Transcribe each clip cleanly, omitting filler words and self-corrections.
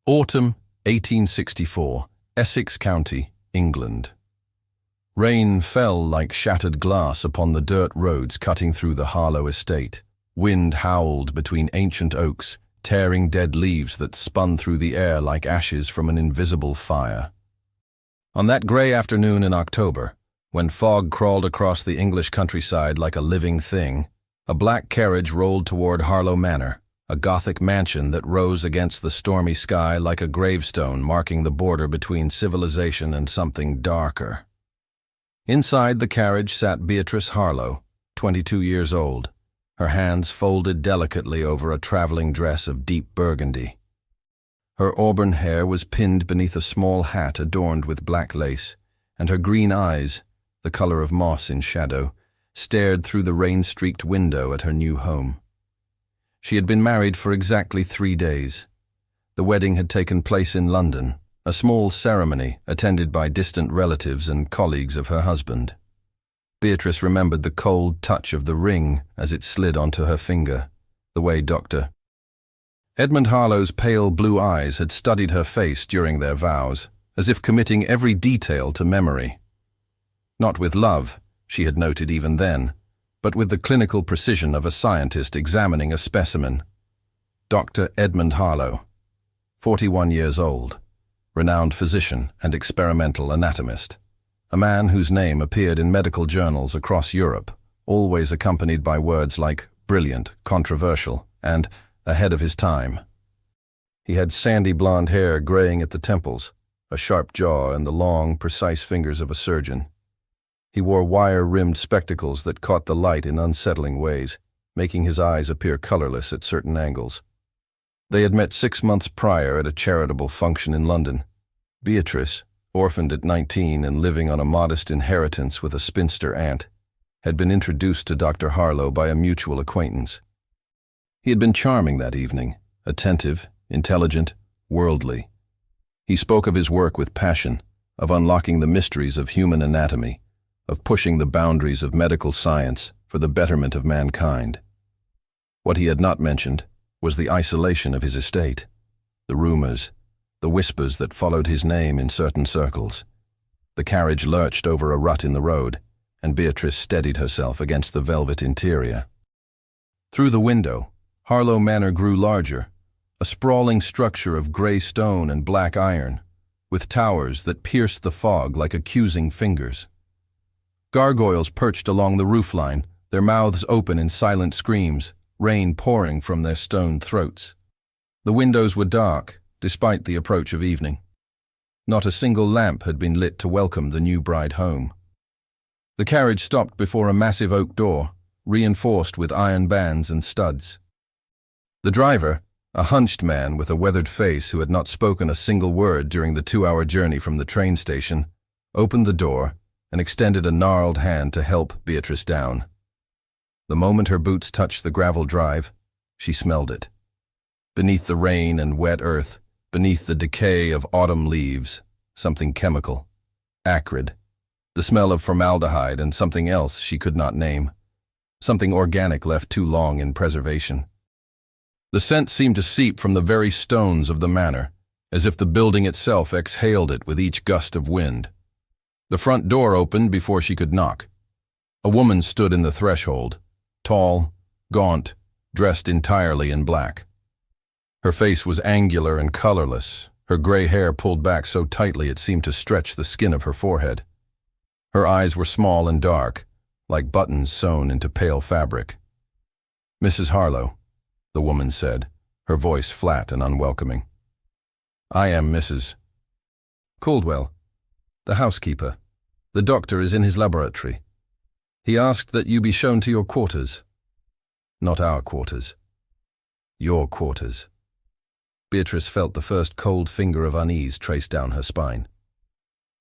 Autumn, 1864, Essex County, England. Rain fell like shattered glass upon the dirt roads cutting through the Harlow estate. Wind howled between ancient oaks, tearing dead leaves that spun through the air like ashes from an invisible fire. On that grey afternoon in October, when fog crawled across the English countryside like a living thing, a black carriage rolled toward Harlow Manor, a Gothic mansion that rose against the stormy sky like a gravestone marking the border between civilization and something darker. Inside the carriage sat Beatrice Harlow, 22 years old, her hands folded delicately over a traveling dress of deep burgundy. Her auburn hair was pinned beneath a small hat adorned with black lace, and her green eyes, the color of moss in shadow, stared through the rain-streaked window at her new home. She had been married for exactly 3 days. The wedding had taken place in London, a small ceremony attended by distant relatives and colleagues of her husband. Beatrice remembered the cold touch of the ring as it slid onto her finger, the way Dr. Edmund Harlow's pale blue eyes had studied her face during their vows, as if committing every detail to memory. Not with love, she had noted even then, but with the clinical precision of a scientist examining a specimen. Dr. Edmund Harlow, 41 years old, renowned physician and experimental anatomist, a man whose name appeared in medical journals across Europe, always accompanied by words like brilliant, controversial, and ahead of his time. He had sandy blonde hair graying at the temples, a sharp jaw, and the long, precise fingers of a surgeon. He wore wire-rimmed spectacles that caught the light in unsettling ways, making his eyes appear colorless at certain angles. They had met 6 months prior at a charitable function in London. Beatrice, orphaned at 19 and living on a modest inheritance with a spinster aunt, had been introduced to Dr. Harlow by a mutual acquaintance. He had been charming that evening, attentive, intelligent, worldly. He spoke of his work with passion, of unlocking the mysteries of human anatomy, of pushing the boundaries of medical science for the betterment of mankind. What he had not mentioned was the isolation of his estate, the rumors, the whispers that followed his name in certain circles. The carriage lurched over a rut in the road, and Beatrice steadied herself against the velvet interior. Through the window, Harlow Manor grew larger, a sprawling structure of gray stone and black iron, with towers that pierced the fog like accusing fingers. Gargoyles perched along the roofline, their mouths open in silent screams, rain pouring from their stone throats. The windows were dark, despite the approach of evening. Not a single lamp had been lit to welcome the new bride home. The carriage stopped before a massive oak door, reinforced with iron bands and studs. The driver, a hunched man with a weathered face who had not spoken a single word during the 2-hour journey from the train station, opened the door and extended a gnarled hand to help Beatrice down. The moment her boots touched the gravel drive, she smelled it. Beneath the rain and wet earth, beneath the decay of autumn leaves, something chemical, acrid, the smell of formaldehyde and something else she could not name, something organic left too long in preservation. The scent seemed to seep from the very stones of the manor, as if the building itself exhaled it with each gust of wind. The front door opened before she could knock. A woman stood in the threshold, tall, gaunt, dressed entirely in black. Her face was angular and colorless, her gray hair pulled back so tightly it seemed to stretch the skin of her forehead. Her eyes were small and dark, like buttons sewn into pale fabric. "Mrs. Harlow," the woman said, her voice flat and unwelcoming. "I am Mrs. Caldwell, the housekeeper. The doctor is in his laboratory. He asked that you be shown to your quarters." "Not our quarters. Your quarters." Beatrice felt the first cold finger of unease trace down her spine.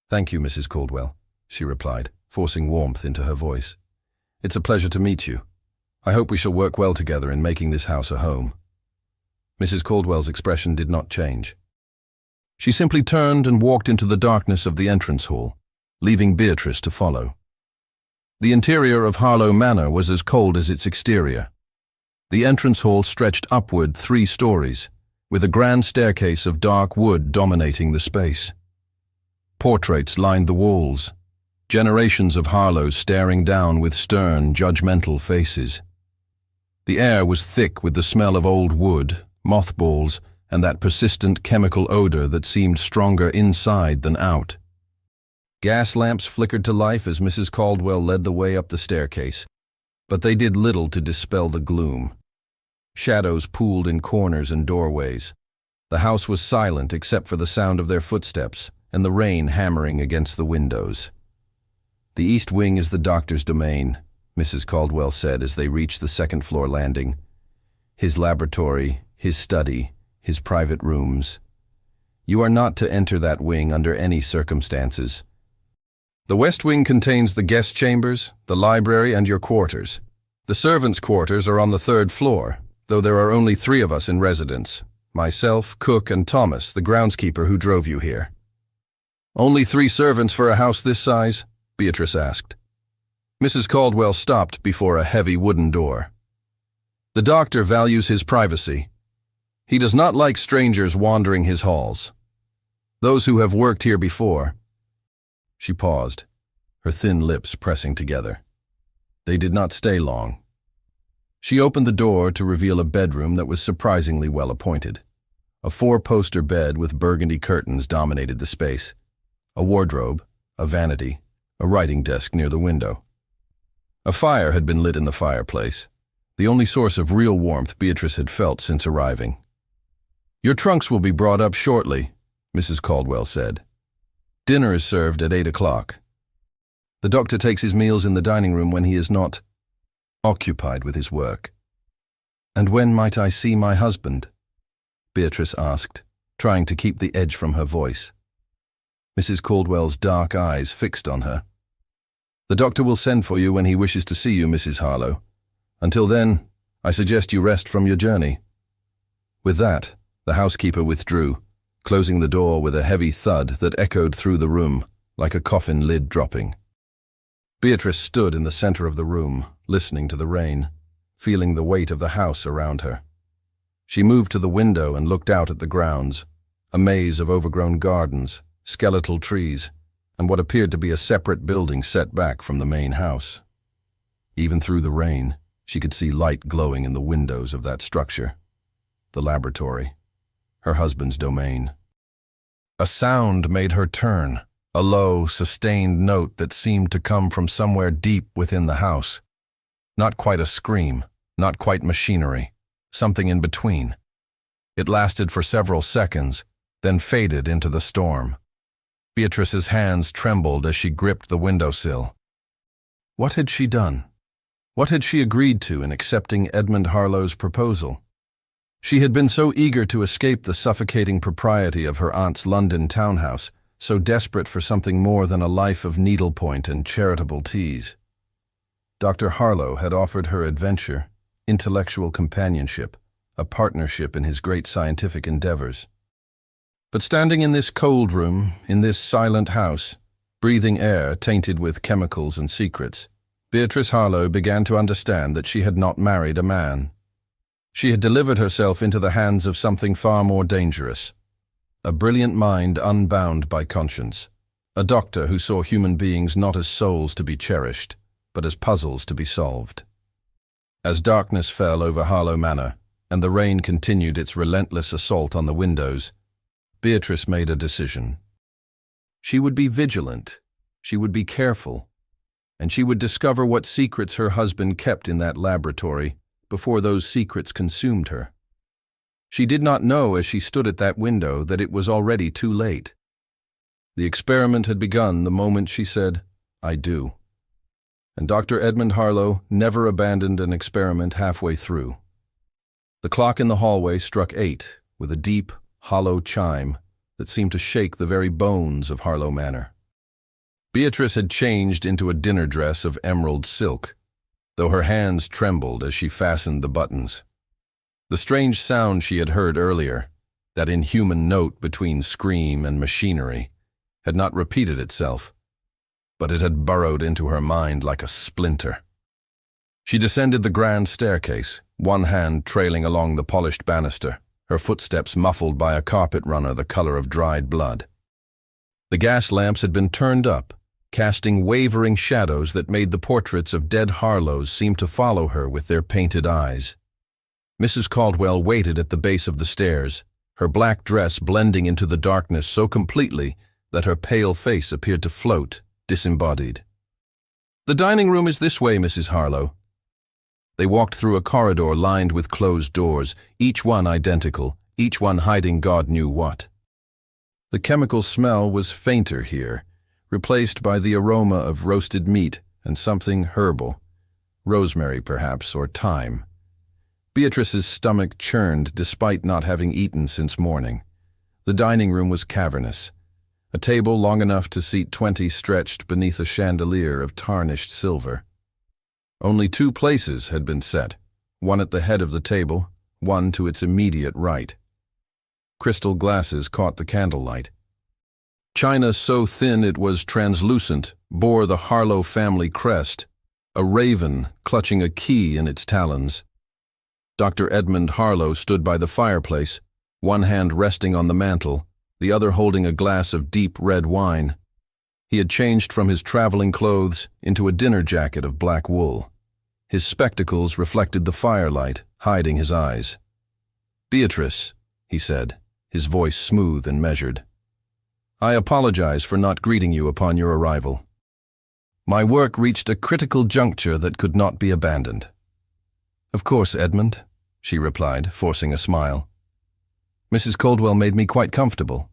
"Thank you, Mrs. Caldwell," she replied, forcing warmth into her voice. "It's a pleasure to meet you. I hope we shall work well together in making this house a home." Mrs. Caldwell's expression did not change. She simply turned and walked into the darkness of the entrance hall, leaving Beatrice to follow. The interior of Harlow Manor was as cold as its exterior. The entrance hall stretched upward 3 stories, with a grand staircase of dark wood dominating the space. Portraits lined the walls, generations of Harlows staring down with stern, judgmental faces. The air was thick with the smell of old wood, mothballs, and that persistent chemical odor that seemed stronger inside than out. Gas lamps flickered to life as Mrs. Caldwell led the way up the staircase, but they did little to dispel the gloom. Shadows pooled in corners and doorways. The house was silent except for the sound of their footsteps and the rain hammering against the windows. "The east wing is the doctor's domain," Mrs. Caldwell said as they reached the second-floor landing. "His laboratory, his study, his private rooms. You are not to enter that wing under any circumstances. The west wing contains the guest chambers, the library, and your quarters. The servants' quarters are on the third floor, though there are only 3 of us in residence, myself, Cook, and Thomas, the groundskeeper who drove you here." "Only 3 servants for a house this size?" Beatrice asked. Mrs. Caldwell stopped before a heavy wooden door. "The doctor values his privacy. He does not like strangers wandering his halls. Those who have worked here before." She paused, her thin lips pressing together. They did not stay long. She opened the door to reveal a bedroom that was surprisingly well appointed. A 4-poster bed with burgundy curtains dominated the space. A wardrobe, a vanity, a writing desk near the window. A fire had been lit in the fireplace, the only source of real warmth Beatrice had felt since arriving. "Your trunks will be brought up shortly," Mrs. Caldwell said. "Dinner is served at 8 o'clock. The doctor takes his meals in the dining room when he is not occupied with his work." "And when might I see my husband?" Beatrice asked, trying to keep the edge from her voice. Mrs. Caldwell's dark eyes fixed on her. "The doctor will send for you when he wishes to see you, Mrs. Harlow. Until then, I suggest you rest from your journey." With that, the housekeeper withdrew, closing the door with a heavy thud that echoed through the room, like a coffin lid dropping. Beatrice stood in the center of the room, listening to the rain, feeling the weight of the house around her. She moved to the window and looked out at the grounds, a maze of overgrown gardens, skeletal trees, and what appeared to be a separate building set back from the main house. Even through the rain, she could see light glowing in the windows of that structure. The laboratory, her husband's domain. A sound made her turn, a low, sustained note that seemed to come from somewhere deep within the house. Not quite a scream, not quite machinery, something in between. It lasted for several seconds, then faded into the storm. Beatrice's hands trembled as she gripped the windowsill. What had she done? What had she agreed to in accepting Edmund Harlow's proposal? She had been so eager to escape the suffocating propriety of her aunt's London townhouse, so desperate for something more than a life of needlepoint and charitable tease. Dr. Harlow had offered her adventure, intellectual companionship, a partnership in his great scientific endeavors. But standing in this cold room, in this silent house, breathing air tainted with chemicals and secrets, Beatrice Harlow began to understand that she had not married a man. She had delivered herself into the hands of something far more dangerous. A brilliant mind unbound by conscience. A doctor who saw human beings not as souls to be cherished, but as puzzles to be solved. As darkness fell over Harlow Manor, and the rain continued its relentless assault on the windows, Beatrice made a decision. She would be vigilant, she would be careful, and she would discover what secrets her husband kept in that laboratory before those secrets consumed her. She did not know as she stood at that window that it was already too late. The experiment had begun the moment she said, "I do." And Dr. Edmund Harlow never abandoned an experiment halfway through. The clock in the hallway struck 8 with a deep, hollow chime that seemed to shake the very bones of Harlow Manor. Beatrice had changed into a dinner dress of emerald silk, though her hands trembled as she fastened the buttons. The strange sound she had heard earlier, that inhuman note between scream and machinery, had not repeated itself, but it had burrowed into her mind like a splinter. She descended the grand staircase, one hand trailing along the polished banister, her footsteps muffled by a carpet runner the color of dried blood. The gas lamps had been turned up, casting wavering shadows that made the portraits of dead Harlows seem to follow her with their painted eyes. Mrs. Caldwell waited at the base of the stairs, her black dress blending into the darkness so completely that her pale face appeared to float, disembodied. "The dining room is this way, Mrs. Harlow." They walked through a corridor lined with closed doors, each one identical, each one hiding God knew what. The chemical smell was fainter here, replaced by the aroma of roasted meat and something herbal, rosemary perhaps, or thyme. Beatrice's stomach churned despite not having eaten since morning. The dining room was cavernous. A table long enough to seat 20 stretched beneath a chandelier of tarnished silver. Only 2 places had been set, one at the head of the table, one to its immediate right. Crystal glasses caught the candlelight. China so thin it was translucent bore the Harlow family crest, a raven clutching a key in its talons. Dr. Edmund Harlow stood by the fireplace, one hand resting on the mantel, the other holding a glass of deep red wine. He had changed from his traveling clothes into a dinner jacket of black wool. His spectacles reflected the firelight, hiding his eyes. "Beatrice," he said, his voice smooth and measured. "I apologize for not greeting you upon your arrival. My work reached a critical juncture that could not be abandoned." "Of course, Edmund," she replied, forcing a smile. "Mrs. Caldwell made me quite comfortable."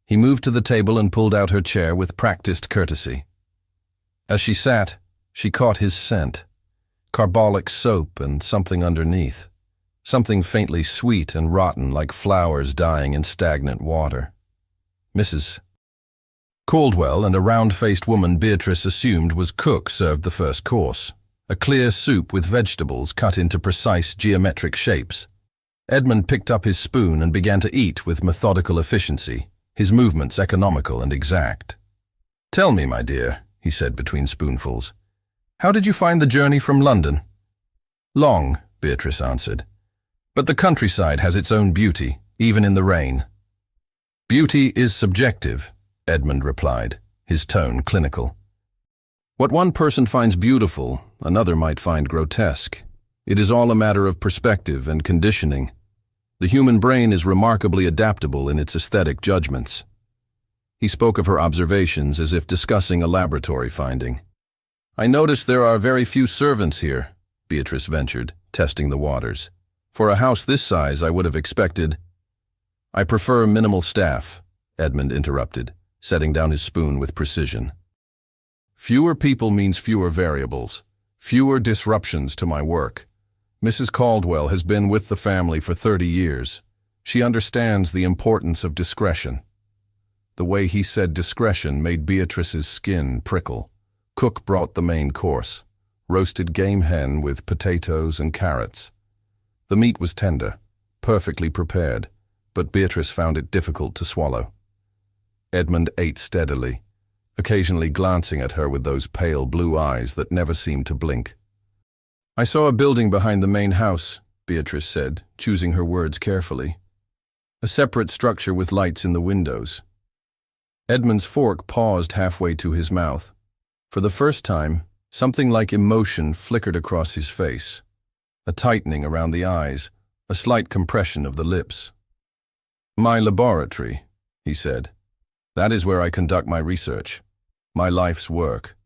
He moved to the table and pulled out her chair with practiced courtesy. As she sat, she caught his scent, carbolic soap and something underneath, something faintly sweet and rotten like flowers dying in stagnant water. Mrs. Caldwell and a round-faced woman Beatrice assumed was cook served the first course, a clear soup with vegetables cut into precise geometric shapes. Edmund picked up his spoon and began to eat with methodical efficiency, his movements economical and exact. "Tell me, my dear," he said between spoonfuls, "how did you find the journey from London?" "Long," Beatrice answered. "But the countryside has its own beauty, even in the rain." "Beauty is subjective," Edmund replied, his tone clinical. "What one person finds beautiful, another might find grotesque. It is all a matter of perspective and conditioning. The human brain is remarkably adaptable in its aesthetic judgments." He spoke of her observations as if discussing a laboratory finding. "I notice there are very few servants here," Beatrice ventured, testing the waters. "For a house this size, I would have expected—" "I prefer minimal staff," Edmund interrupted, setting down his spoon with precision. "Fewer people means fewer variables, fewer disruptions to my work. Mrs. Caldwell has been with the family for 30 years. She understands the importance of discretion." The way he said discretion made Beatrice's skin prickle. Cook brought the main course, roasted game hen with potatoes and carrots. The meat was tender, perfectly prepared, but Beatrice found it difficult to swallow. Edmund ate steadily, occasionally glancing at her with those pale blue eyes that never seemed to blink. "I saw a building behind the main house," Beatrice said, choosing her words carefully. "A separate structure with lights in the windows." Edmund's fork paused halfway to his mouth. For the first time, something like emotion flickered across his face. A tightening around the eyes, a slight compression of the lips. "My laboratory," he said. "That is where I conduct my research. My life's work."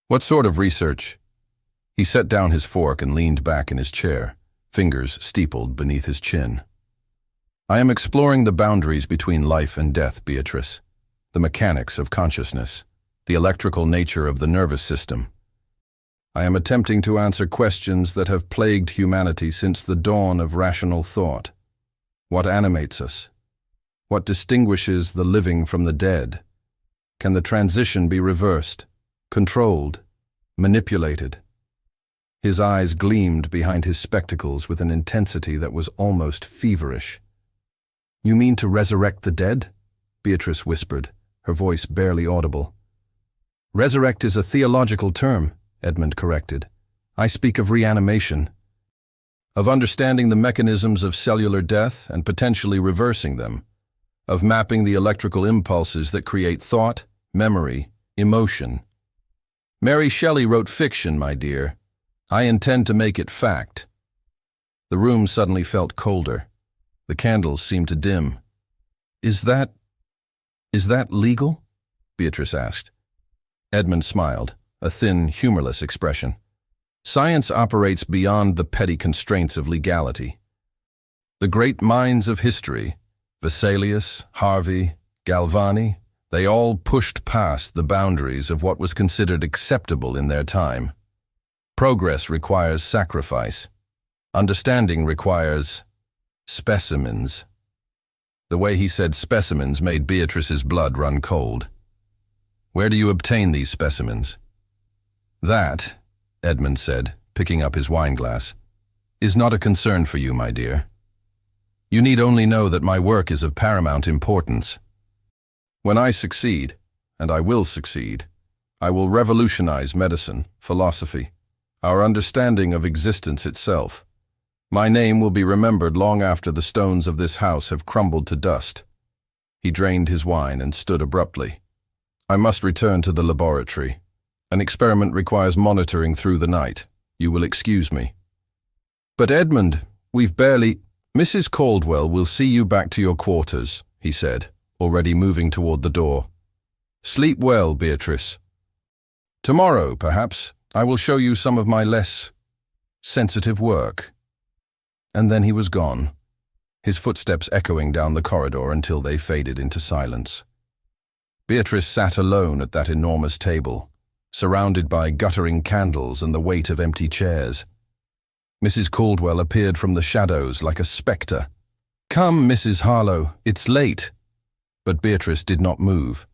"What sort of research?" He set down his fork and leaned back in his chair, fingers steepled beneath his chin. "I am exploring the boundaries between life and death, Beatrice, the mechanics of consciousness, the electrical nature of the nervous system. I am attempting to answer questions that have plagued humanity since the dawn of rational thought. What animates us? What distinguishes the living from the dead? Can the transition be reversed, controlled, manipulated?" His eyes gleamed behind his spectacles with an intensity that was almost feverish. "You mean to resurrect the dead?" Beatrice whispered, her voice barely audible. "Resurrect is a theological term," Edmund corrected. "I speak of reanimation." of understanding the mechanisms of cellular death and potentially reversing them, of mapping the electrical impulses that create thought, memory, emotion. Mary Shelley wrote fiction, my dear. I intend to make it fact. The room suddenly felt colder. The candles seemed to dim. Is that legal? Beatrice asked. Edmund smiled, a thin, humorless expression. Science operates beyond the petty constraints of legality. The great minds of history, Vesalius, Harvey, Galvani, they all pushed past the boundaries of what was considered acceptable in their time. Progress requires sacrifice. Understanding requires specimens. The way he said specimens made Beatrice's blood run cold. Where do you obtain these specimens? That, Edmund said, picking up his wineglass, is not a concern for you, my dear. You need only know that my work is of paramount importance. When I succeed, and I will succeed, I will revolutionize medicine, philosophy, our understanding of existence itself. My name will be remembered long after the stones of this house have crumbled to dust. He drained his wine and stood abruptly. I must return to the laboratory. An experiment requires monitoring through the night. You will excuse me. But Edmund, we've barely— Mrs. Caldwell will see you back to your quarters, he said, already moving toward the door. Sleep well, Beatrice. Tomorrow, perhaps, I will show you some of my less sensitive work. And then he was gone, his footsteps echoing down the corridor until they faded into silence. Beatrice sat alone at that enormous table, surrounded by guttering candles and the weight of empty chairs. Mrs. Caldwell appeared from the shadows like a spectre. Come, Mrs. Harlow, it's late. But Beatrice did not move.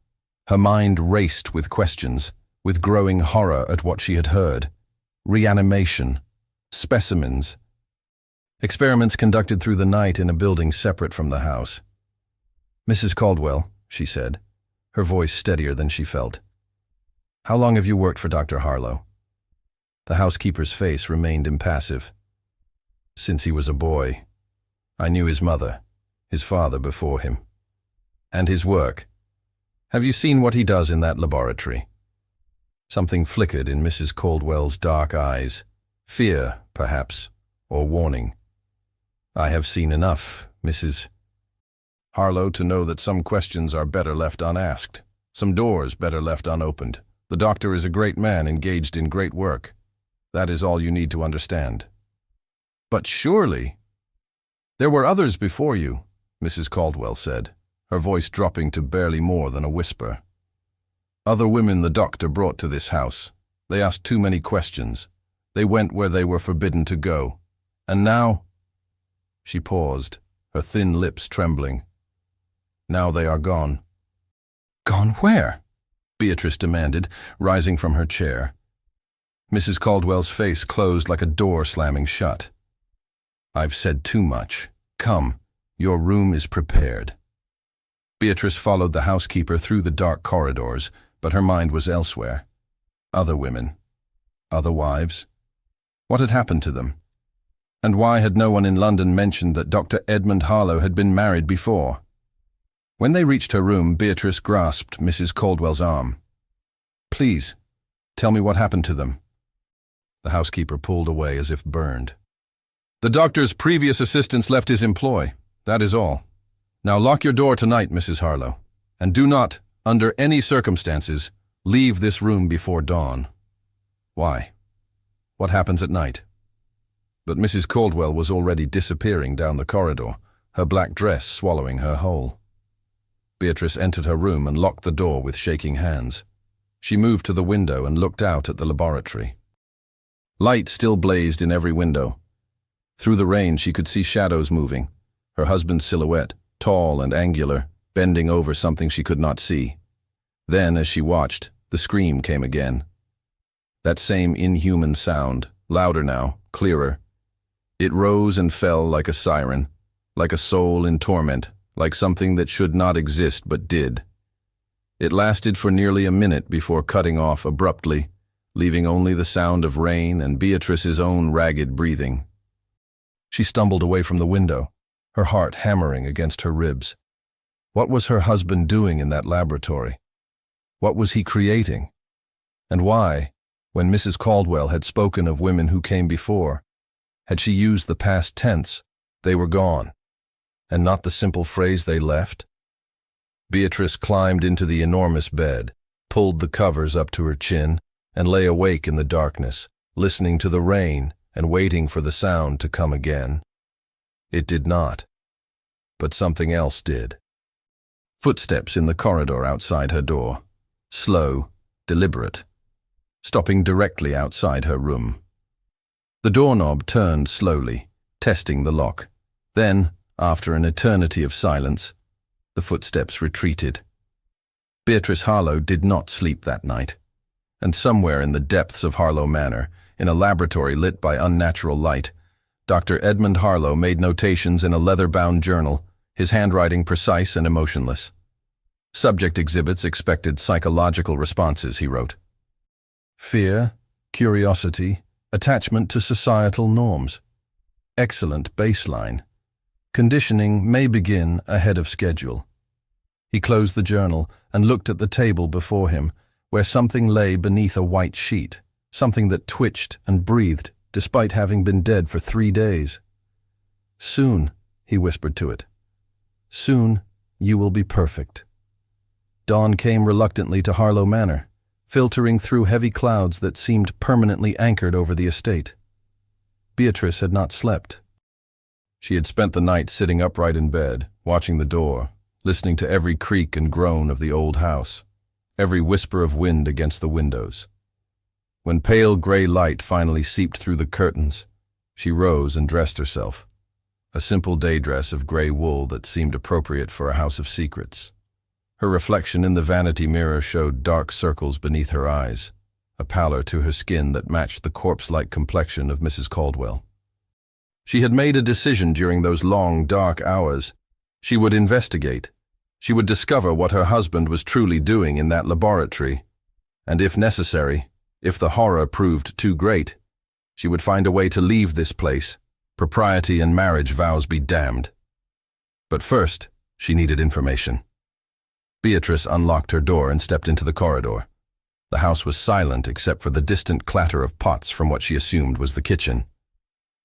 Her mind raced with questions, with growing horror at what she had heard. Reanimation. Specimens. Experiments conducted through the night in a building separate from the house. Mrs. Caldwell, she said, her voice steadier than she felt. How long have you worked for Dr. Harlow? The housekeeper's face remained impassive. Since he was a boy. I knew his mother, his father before him. And his work. Have you seen what he does in that laboratory? Something flickered in Mrs. Caldwell's dark eyes. Fear, perhaps, or warning. I have seen enough, Mrs. Harlow, to know that some questions are better left unasked, some doors better left unopened. The doctor is a great man engaged in great work. That is all you need to understand. But surely— There were others before you, Mrs. Caldwell said, her voice dropping to barely more than a whisper. Other women the doctor brought to this house. They asked too many questions. They went where they were forbidden to go. And now— She paused, her thin lips trembling. Now they are gone. Gone where? Beatrice demanded, rising from her chair. Mrs. Caldwell's face closed like a door slamming shut. I've said too much. Come, your room is prepared. Beatrice followed the housekeeper through the dark corridors, but her mind was elsewhere. Other women. Other wives. What had happened to them? And why had no one in London mentioned that Dr. Edmund Harlow had been married before? When they reached her room, Beatrice grasped Mrs. Caldwell's arm. Please, tell me what happened to them. The housekeeper pulled away as if burned. The doctor's previous assistant left his employ. That is all. Now lock your door tonight, Mrs. Harlow, and do not, under any circumstances, leave this room before dawn. Why? What happens at night? But Mrs. Caldwell was already disappearing down the corridor, her black dress swallowing her whole. Beatrice entered her room and locked the door with shaking hands. She moved to the window and looked out at the laboratory. Light still blazed in every window. Through the rain she could see shadows moving, her husband's silhouette, tall and angular, bending over something she could not see. Then, as she watched, the scream came again. That same inhuman sound, louder now, clearer. It rose and fell like a siren, like a soul in torment, like something that should not exist but did. It lasted for nearly a minute before cutting off abruptly, leaving only the sound of rain and Beatrice's own ragged breathing. She stumbled away from the window, her heart hammering against her ribs. What was her husband doing in that laboratory? What was he creating? And why, when Mrs. Caldwell had spoken of women who came before, had she used the past tense, they were gone, and not the simple phrase they left? Beatrice climbed into the enormous bed, pulled the covers up to her chin, and lay awake in the darkness, listening to the rain and waiting for the sound to come again. It did not, but something else did. Footsteps in the corridor outside her door, slow, deliberate, stopping directly outside her room. The doorknob turned slowly, testing the lock. Then, after an eternity of silence, the footsteps retreated. Beatrice Harlow did not sleep that night, and somewhere in the depths of Harlow Manor, in a laboratory lit by unnatural light, Dr. Edmund Harlow made notations in a leather-bound journal, his handwriting precise and emotionless. Subject exhibits expected psychological responses, he wrote. Fear, curiosity, attachment to societal norms. Excellent baseline. Conditioning may begin ahead of schedule. He closed the journal and looked at the table before him, where something lay beneath a white sheet, something that twitched and breathed despite having been dead for 3 days. Soon, he whispered to it. Soon, you will be perfect. Dawn came reluctantly to Harlow Manor, filtering through heavy clouds that seemed permanently anchored over the estate. Beatrice had not slept. She had spent the night sitting upright in bed, watching the door, listening to every creak and groan of the old house, every whisper of wind against the windows. When pale gray light finally seeped through the curtains, she rose and dressed herself, a simple day dress of gray wool that seemed appropriate for a house of secrets. Her reflection in the vanity mirror showed dark circles beneath her eyes, a pallor to her skin that matched the corpse-like complexion of Mrs. Caldwell. She had made a decision during those long, dark hours. She would investigate. She would discover what her husband was truly doing in that laboratory. And if necessary, if the horror proved too great, she would find a way to leave this place, propriety and marriage vows be damned. But first, she needed information. Beatrice unlocked her door and stepped into the corridor. The house was silent except for the distant clatter of pots from what she assumed was the kitchen.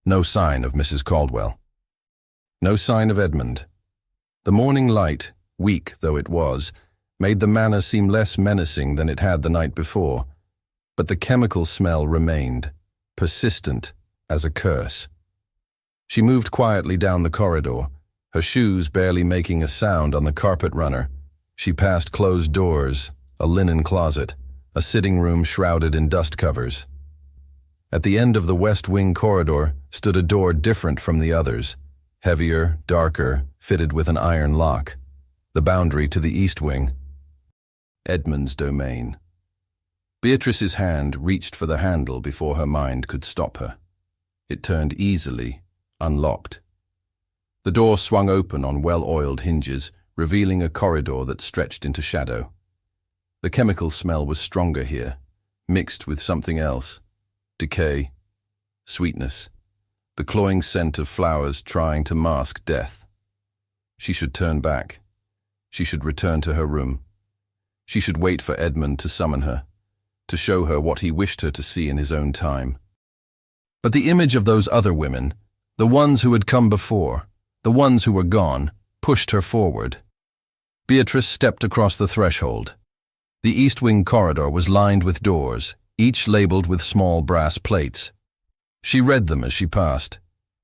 No sign of Mrs. Caldwell. No sign of Edmund. The morning light, weak though it was, made the manor seem less menacing than it had the night before, but the chemical smell remained, persistent as a curse. She moved quietly down the corridor, her shoes barely making a sound on the carpet runner. She passed closed doors, a linen closet, a sitting room shrouded in dust covers. At the end of the west wing corridor stood a door different from the others, heavier, darker, fitted with an iron lock, the boundary to the east wing. Edmund's domain. Beatrice's hand reached for the handle before her mind could stop her. It turned easily, unlocked. The door swung open on well-oiled hinges, revealing a corridor that stretched into shadow. The chemical smell was stronger here, mixed with something else. Decay, sweetness, the cloying scent of flowers trying to mask death. She should turn back. She should return to her room. She should wait for Edmund to summon her, to show her what he wished her to see in his own time. But the image of those other women, the ones who had come before, the ones who were gone, pushed her forward. Beatrice stepped across the threshold. The east wing corridor was lined with doors, each labeled with small brass plates. She read them as she passed.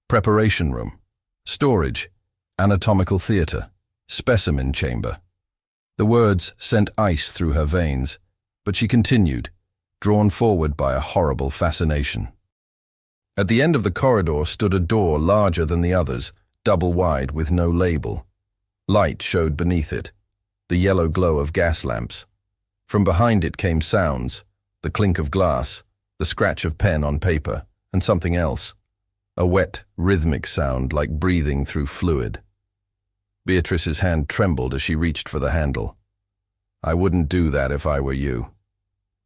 Preparation room, storage, anatomical theater, specimen chamber. The words sent ice through her veins, but she continued, drawn forward by a horrible fascination. At the end of the corridor stood a door larger than the others, double wide with no label. Light showed beneath it, the yellow glow of gas lamps. From behind it came sounds, the clink of glass, the scratch of pen on paper, and something else, a wet, rhythmic sound like breathing through fluid. Beatrice's hand trembled as she reached for the handle. I wouldn't do that if I were you.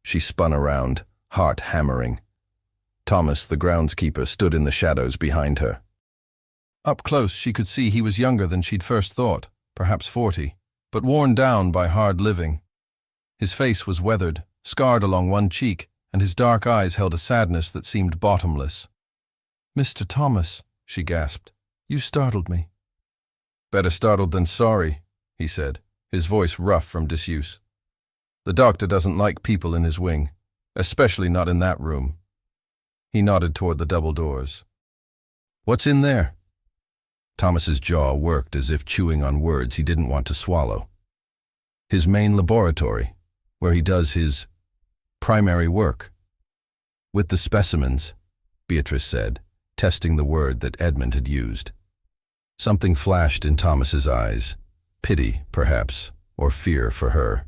She spun around, heart hammering. Thomas, the groundskeeper, stood in the shadows behind her. Up close, she could see he was younger than she'd first thought, perhaps 40, but worn down by hard living. His face was weathered, scarred along one cheek, and his dark eyes held a sadness that seemed bottomless. "Mr. Thomas," she gasped, "you startled me." "Better startled than sorry," he said, his voice rough from disuse. "The doctor doesn't like people in his wing, especially not in that room." He nodded toward the double doors. "What's in there?" Thomas's jaw worked as if chewing on words he didn't want to swallow. "His main laboratory, where he does his primary work." "With the specimens," Beatrice said, testing the word that Edmund had used. Something flashed in Thomas's eyes, pity, perhaps, or fear for her.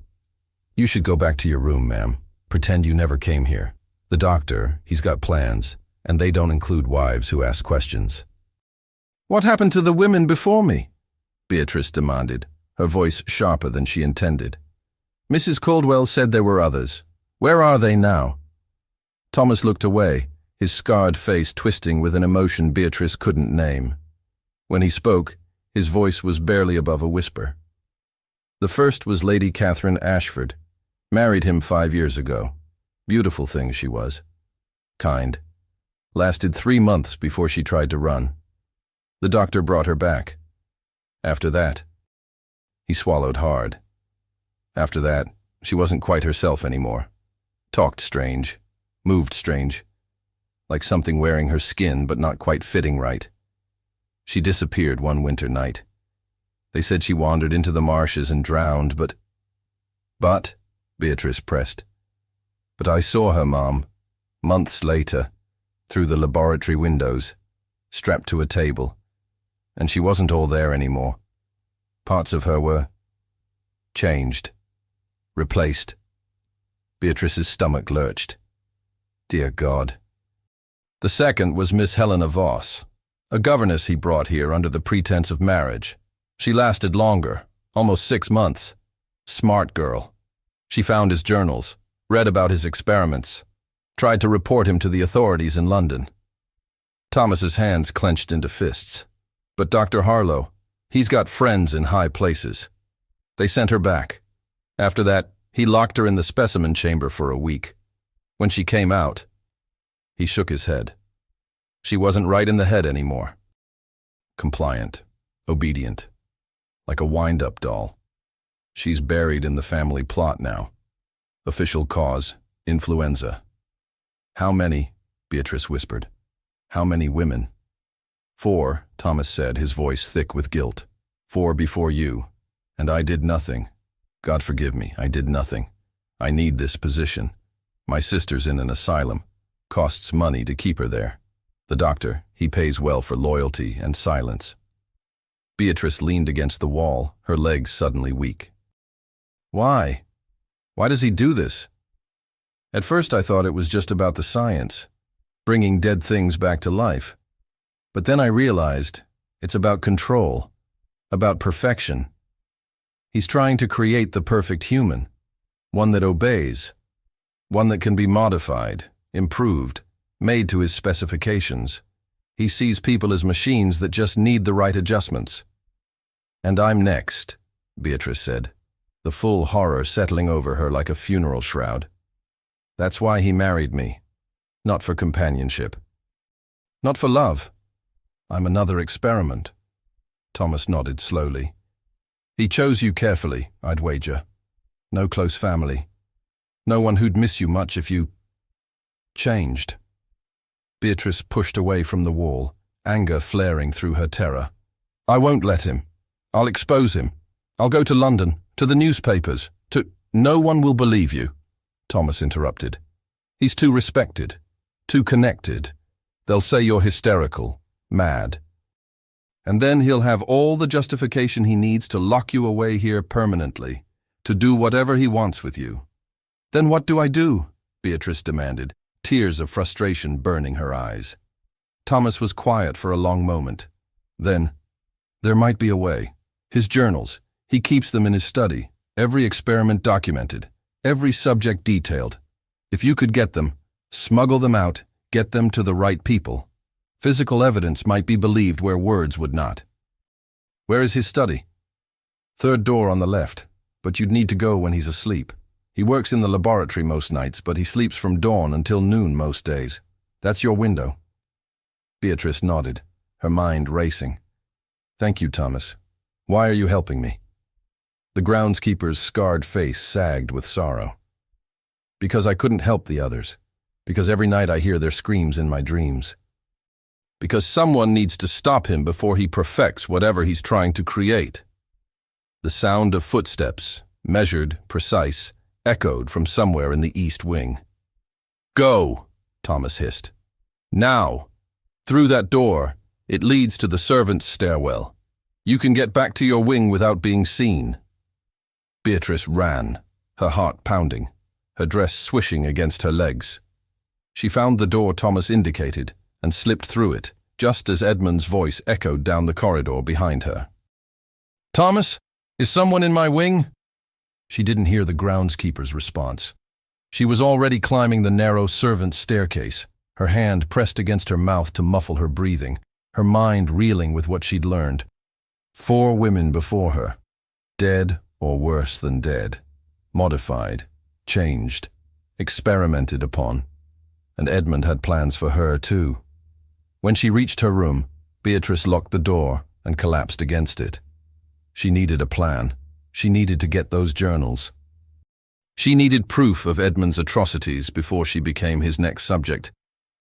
"You should go back to your room, ma'am. Pretend you never came here. The doctor, he's got plans, and they don't include wives who ask questions." "What happened to the women before me?" Beatrice demanded, her voice sharper than she intended. "Mrs. Caldwell said there were others. Where are they now?" Thomas looked away, his scarred face twisting with an emotion Beatrice couldn't name. When he spoke, his voice was barely above a whisper. "The first was Lady Catherine Ashford. Married him 5 years ago. Beautiful thing she was. Kind. Lasted 3 months before she tried to run. The doctor brought her back. After that," he swallowed hard. "After that, she wasn't quite herself anymore. Talked strange, moved strange, like something wearing her skin but not quite fitting right. She disappeared one winter night. They said she wandered into the marshes and drowned, but, Beatrice pressed. "But I saw her, Mom, months later, through the laboratory windows, strapped to a table, and she wasn't all there anymore. Parts of her were changed, replaced." Beatrice's stomach lurched. Dear God. "The second was Miss Helena Voss, a governess he brought here under the pretense of marriage. She lasted longer, almost 6 months. Smart girl. She found his journals, read about his experiments, tried to report him to the authorities in London." Thomas's hands clenched into fists. "But Dr. Harlow, he's got friends in high places. They sent her back. After that, he locked her in the specimen chamber for a week. When she came out," he shook his head, "she wasn't right in the head anymore. Compliant, obedient, like a wind-up doll. She's buried in the family plot now. Official cause, influenza." "How many?" Beatrice whispered. "How many women?" "4, Thomas said, his voice thick with guilt. 4 before you. And I did nothing. God forgive me, I did nothing. I need this position. My sister's in an asylum. Costs money to keep her there. The doctor, he pays well for loyalty and silence." Beatrice leaned against the wall, her legs suddenly weak. "Why? Why does he do this?" "At first I thought it was just about the science, bringing dead things back to life. But then I realized it's about control, about perfection. He's trying to create the perfect human, one that obeys, one that can be modified, improved, made to his specifications. He sees people as machines that just need the right adjustments." "And I'm next," Beatrice said, the full horror settling over her like a funeral shroud. "That's why he married me. Not for companionship. Not for love. I'm another experiment." Thomas nodded slowly. "He chose you carefully, I'd wager. No close family. No one who'd miss you much if you changed." Beatrice pushed away from the wall, anger flaring through her terror. "I won't let him. I'll expose him. I'll go to London, to the newspapers, to—" "No one will believe you," Thomas interrupted. "He's too respected, too connected. They'll say you're hysterical, mad. And then he'll have all the justification he needs to lock you away here permanently, to do whatever he wants with you." "Then what do I do?" Beatrice demanded, tears of frustration burning her eyes. Thomas was quiet for a long moment. Then, "There might be a way. His journals, he keeps them in his study, every experiment documented, every subject detailed. If you could get them, smuggle them out, get them to the right people, Physical evidence might be believed where words would not. Where is his study? Third door on the left, but you'd need to go when he's asleep. He works in the laboratory most nights, but he sleeps from dawn until noon most days. That's your window. Beatrice nodded, her mind racing. Thank you, Thomas. Why are you helping me? The groundskeeper's scarred face sagged with sorrow. Because I couldn't help the others. Because every night I hear their screams in my dreams. Because someone needs to stop him before he perfects whatever he's trying to create. The sound of footsteps, measured, precise, echoed from somewhere in the east wing. Go, Thomas hissed. Now. Through that door. It leads to the servants' stairwell. You can get back to your wing without being seen. Beatrice ran, her heart pounding, her dress swishing against her legs. She found the door Thomas indicated and slipped through it, just as Edmund's voice echoed down the corridor behind her. Thomas, is someone in my wing? She didn't hear the groundskeeper's response. She was already climbing the narrow servants' staircase, her hand pressed against her mouth to muffle her breathing, her mind reeling with what she'd learned. 4 women before her, dead or worse than dead, modified, changed, experimented upon, and Edmund had plans for her too. When she reached her room, Beatrice locked the door and collapsed against it. She needed a plan. She needed to get those journals. She needed proof of Edmund's atrocities before she became his next subject,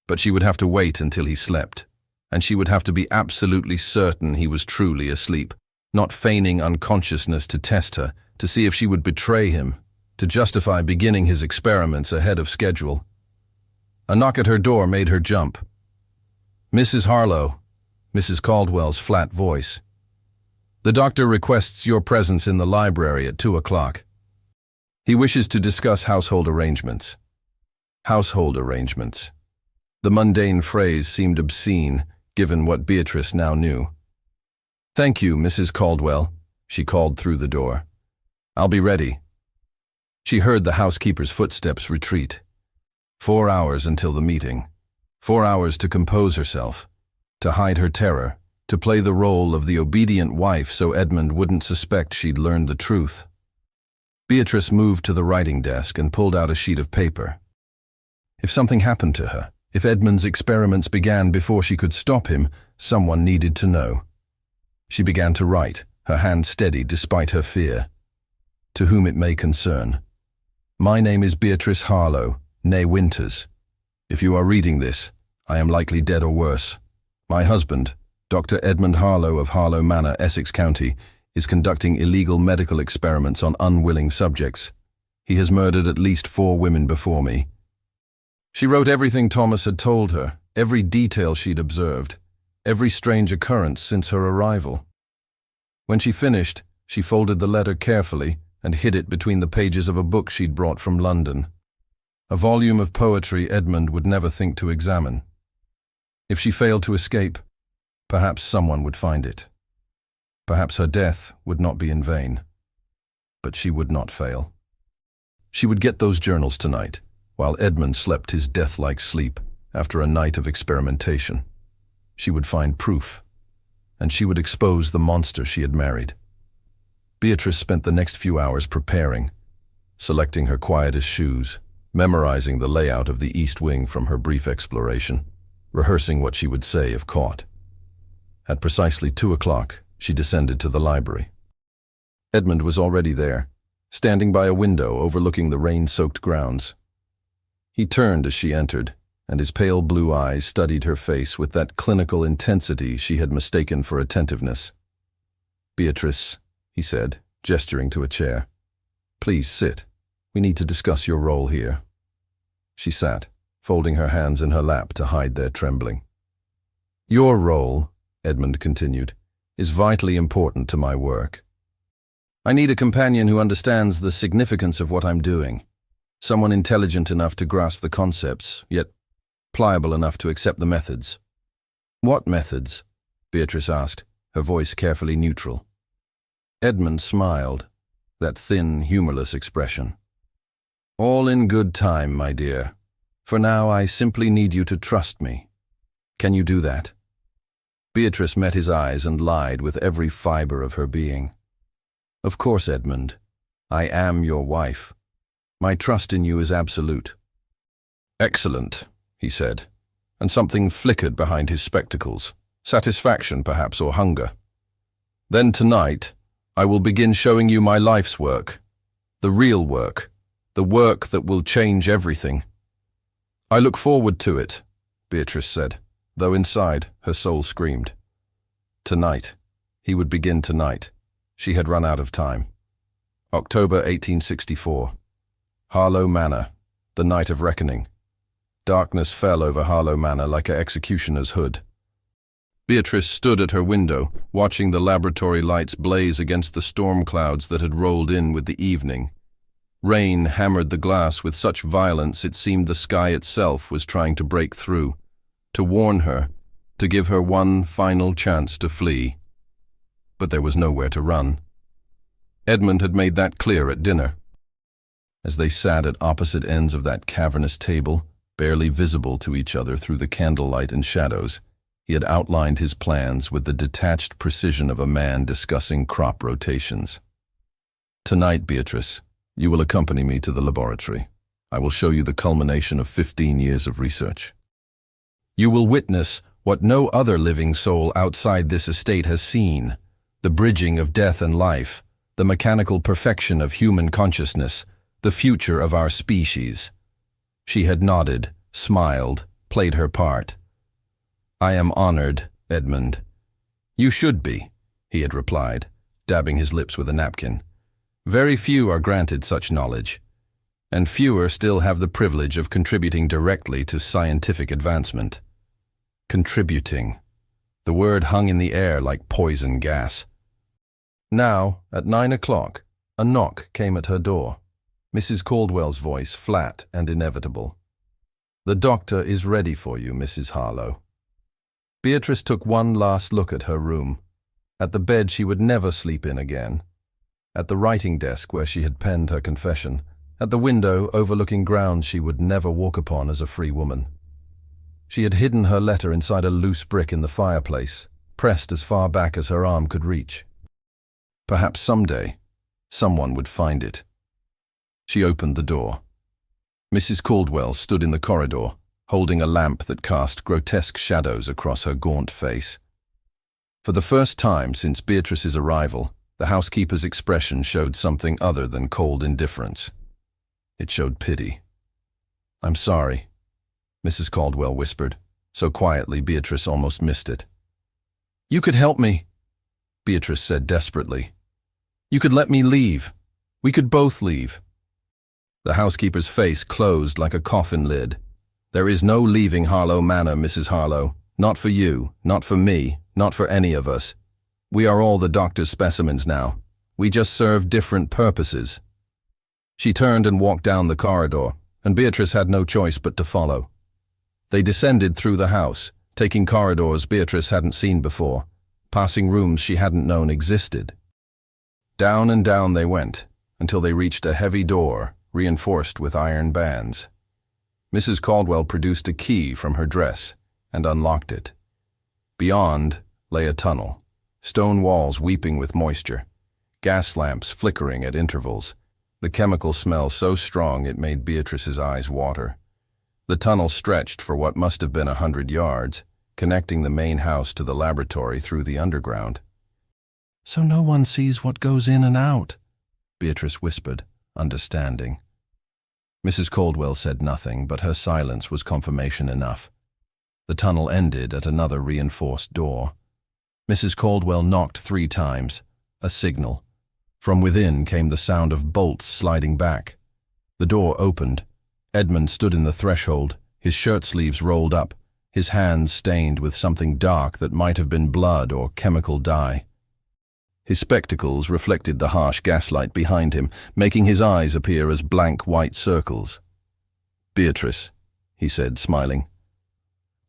but she would have to wait until he slept, and she would have to be absolutely certain he was truly asleep, not feigning unconsciousness to test her, to see if she would betray him, to justify beginning his experiments ahead of schedule. A knock at her door made her jump. Mrs. Harlow, Mrs. Caldwell's flat voice. The doctor requests your presence in the library at 2 o'clock. He wishes to discuss household arrangements. Household arrangements. The mundane phrase seemed obscene, given what Beatrice now knew. Thank you, Mrs. Caldwell, she called through the door. I'll be ready. She heard the housekeeper's footsteps retreat. 4 hours until the meeting. 4 hours to compose herself, to hide her terror, to play the role of the obedient wife so Edmund wouldn't suspect she'd learned the truth. Beatrice moved to the writing desk and pulled out a sheet of paper. If something happened to her, if Edmund's experiments began before she could stop him, someone needed to know. She began to write, her hand steady despite her fear. To whom it may concern. My name is Beatrice Harlow, née Winters. If you are reading this, I am likely dead or worse. My husband, Dr. Edmund Harlow of Harlow Manor, Essex County, is conducting illegal medical experiments on unwilling subjects. He has murdered at least 4 women before me. She wrote everything Thomas had told her, every detail she'd observed, every strange occurrence since her arrival. When she finished, she folded the letter carefully and hid it between the pages of a book she'd brought from London. A volume of poetry Edmund would never think to examine. If she failed to escape, perhaps someone would find it. Perhaps her death would not be in vain. But she would not fail. She would get those journals tonight, while Edmund slept his death-like sleep after a night of experimentation. She would find proof, and she would expose the monster she had married. Beatrice spent the next few hours preparing, selecting her quietest shoes, memorizing the layout of the East Wing from her brief exploration, rehearsing what she would say if caught. At precisely 2 o'clock, she descended to the library. Edmund was already there, standing by a window overlooking the rain-soaked grounds. He turned as she entered, and his pale blue eyes studied her face with that clinical intensity she had mistaken for attentiveness. Beatrice, he said, gesturing to a chair. Please sit. We need to discuss your role here. She sat, folding her hands in her lap to hide their trembling. Your role, Edmund continued, is vitally important to my work. I need a companion who understands the significance of what I'm doing. Someone intelligent enough to grasp the concepts, yet pliable enough to accept the methods. What methods? Beatrice asked, her voice carefully neutral. Edmund smiled, that thin, humorless expression. All in good time, my dear. For now, I simply need you to trust me. Can you do that?" Beatrice met his eyes and lied with every fiber of her being. "Of course, Edmund. I am your wife. My trust in you is absolute." "Excellent," he said, and something flickered behind his spectacles. Satisfaction, perhaps, or hunger. "Then tonight, I will begin showing you my life's work. The real work. The work that will change everything." "I look forward to it," Beatrice said, though inside her soul screamed. Tonight. He would begin tonight. She had run out of time. October 1864. Harlow Manor, the night of reckoning. Darkness fell over Harlow Manor like an executioner's hood. Beatrice stood at her window, watching the laboratory lights blaze against the storm clouds that had rolled in with the evening. Rain hammered the glass with such violence it seemed the sky itself was trying to break through, to warn her, to give her one final chance to flee. But there was nowhere to run. Edmund had made that clear at dinner. As they sat at opposite ends of that cavernous table, barely visible to each other through the candlelight and shadows, he had outlined his plans with the detached precision of a man discussing crop rotations. "Tonight, Beatrice, you will accompany me to the laboratory. I will show you the culmination of 15 years of research. You will witness what no other living soul outside this estate has seen, the bridging of death and life, the mechanical perfection of human consciousness, the future of our species." She had nodded, smiled, played her part. "I am honored, Edmund." "You should be," he had replied, dabbing his lips with a napkin. "Very few are granted such knowledge, and fewer still have the privilege of contributing directly to scientific advancement." Contributing. The word hung in the air like poison gas. Now, at 9 o'clock, a knock came at her door. Mrs. Caldwell's voice, flat and inevitable. "The doctor is ready for you, Mrs. Harlow." Beatrice took one last look at her room, at the bed she would never sleep in again, at the writing desk where she had penned her confession, at the window overlooking ground she would never walk upon as a free woman. She had hidden her letter inside a loose brick in the fireplace, pressed as far back as her arm could reach. Perhaps someday, someone would find it. She opened the door. Mrs. Caldwell stood in the corridor, holding a lamp that cast grotesque shadows across her gaunt face. For the first time since Beatrice's arrival, the housekeeper's expression showed something other than cold indifference. It showed pity. "I'm sorry," Mrs. Caldwell whispered, so quietly Beatrice almost missed it. "You could help me," Beatrice said desperately. "You could let me leave. We could both leave." The housekeeper's face closed like a coffin lid. "There is no leaving Harlow Manor, Mrs. Harlow. Not for you, not for me, not for any of us. We are all the doctor's specimens now. We just serve different purposes." She turned and walked down the corridor, and Beatrice had no choice but to follow. They descended through the house, taking corridors Beatrice hadn't seen before, passing rooms she hadn't known existed. Down and down they went, until they reached a heavy door, reinforced with iron bands. Mrs. Caldwell produced a key from her dress and unlocked it. Beyond lay a tunnel, stone walls weeping with moisture, gas lamps flickering at intervals, the chemical smell so strong it made Beatrice's eyes water. The tunnel stretched for what must have been 100 yards, connecting the main house to the laboratory through the underground. "So no one sees what goes in and out," Beatrice whispered, understanding. Mrs. Caldwell said nothing, but her silence was confirmation enough. The tunnel ended at another reinforced door. Mrs. Caldwell knocked 3 times, a signal. From within came the sound of bolts sliding back. The door opened. Edmund stood in the threshold, his shirt sleeves rolled up, his hands stained with something dark that might have been blood or chemical dye. His spectacles reflected the harsh gaslight behind him, making his eyes appear as blank white circles. "Beatrice," he said, smiling.